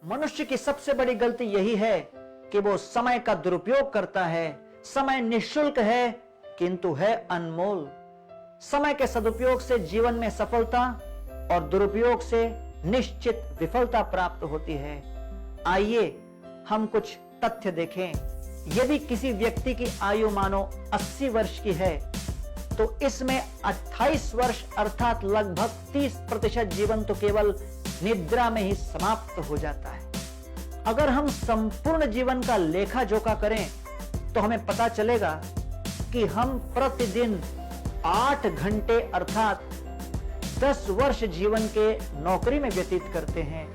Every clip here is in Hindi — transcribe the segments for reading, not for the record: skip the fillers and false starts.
मनुष्य की सबसे बड़ी गलती यही है कि वो समय का दुरुपयोग करता है। समय निःशुल्क है किंतु है अनमोल। समय के सदुपयोग से जीवन में सफलता और दुरुपयोग से निश्चित विफलता प्राप्त होती है। आइए हम कुछ तथ्य देखें। यदि किसी व्यक्ति की आयु मानो 80 वर्ष की है तो इसमें 28 वर्ष अर्थात लगभग 30% जीवन तो केवल निद्रा में ही समाप्त हो जाता है। अगर हम संपूर्ण जीवन का लेखा जोखा करें तो हमें पता चलेगा कि हम प्रतिदिन 8 घंटे अर्थात 10 वर्ष जीवन के नौकरी में व्यतीत करते हैं।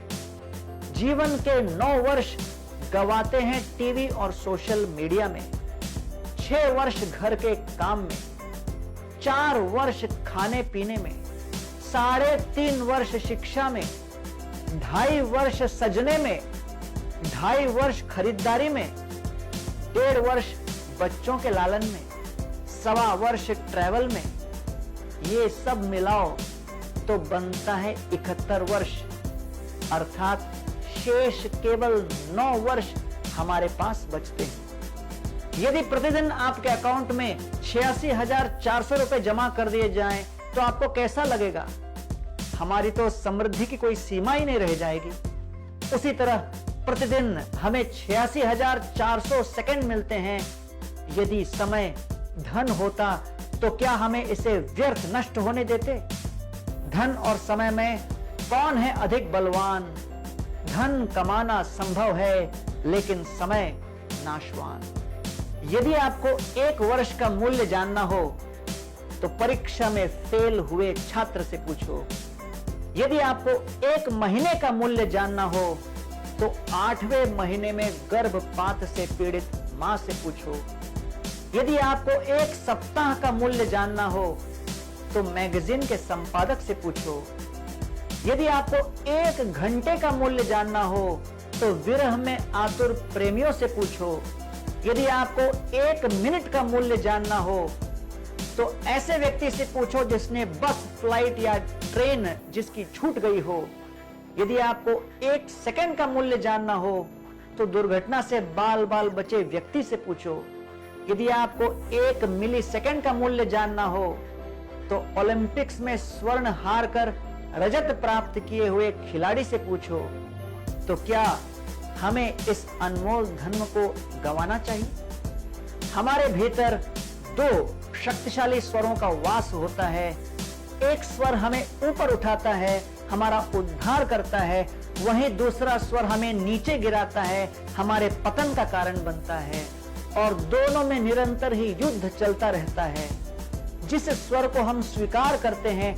जीवन के 9 वर्ष गवाते हैं टीवी और सोशल मीडिया में, 6 वर्ष घर के काम में, 4 वर्ष खाने पीने में, 3.5 वर्ष शिक्षा में, 2.5 वर्ष सजने में, 2.5 वर्ष खरीदारी में, 1.5 वर्ष बच्चों के लालन में, 1.25 वर्ष ट्रैवल में। ये सब मिलाओ तो बनता है 71 वर्ष अर्थात शेष केवल 9 वर्ष हमारे पास बचते हैं। यदि प्रतिदिन आपके अकाउंट में 86,400 रुपए जमा कर दिए जाएं तो आपको कैसा लगेगा? हमारी तो समृद्धि की कोई सीमा ही नहीं रह जाएगी। उसी तरह प्रतिदिन हमें 86,400 सेकंड मिलते हैं। यदि समय धन होता तो क्या हमें इसे व्यर्थ नष्ट होने देते? धन और समय में कौन है अधिक बलवान? धन कमाना संभव है लेकिन समय नाशवान। यदि आपको 1 वर्ष का मूल्य जानना हो तो परीक्षा में फेल हुए छात्र से पूछो। यदि आपको 1 महीने का मूल्य जानना हो तो 8वें महीने में गर्भपात से पीड़ित मां से पूछो। यदि आपको 1 सप्ताह का मूल्य जानना हो तो मैगजीन के संपादक से पूछो। यदि आपको 1 घंटे का मूल्य जानना हो तो विरह में आतुर प्रेमियों से पूछो। यदि आपको 1 मिनट का मूल्य जानना हो तो ऐसे व्यक्ति से पूछो जिसने बस, फ्लाइट या ट्रेन जिसकी छूट गई हो। यदि आपको 1 सेकंड का मूल्य जानना हो तो दुर्घटना से बाल बाल बचे व्यक्ति से पूछो। यदि आपको 1 मिली सेकंड का मूल्य जानना हो तो ओलंपिक्स में स्वर्ण हार कर रजत प्राप्त किए हुए खिलाड़ी से पूछो। तो क्या हमें इस अनमोल धन को गंवाना चाहिए? हमारे भीतर 2 शक्तिशाली स्वरों का वास होता है। एक स्वर हमें ऊपर उठाता है, हमारा उद्धार करता है, वहीं दूसरा स्वर हमें नीचे गिराता है, हमारे पतन का कारण बनता है। और दोनों में निरंतर ही युद्ध चलता रहता है। जिस स्वर को हम स्वीकार करते हैं,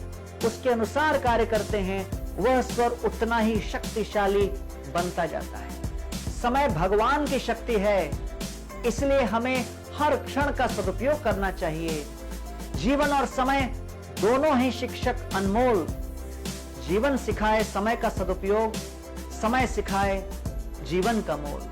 उसके अनुसार कार्य करते हैं, वह स्वर उतना ही शक्तिशाली बनता जाता है। समय भगवान की शक्ति है, इसलिए हमें हर क्षण का सदुपयोग करना चाहिए। जीवन और समय दोनों ही शिक्षक अनमोल। जीवन सिखाए समय का सदुपयोग, समय सिखाए जीवन का मोल।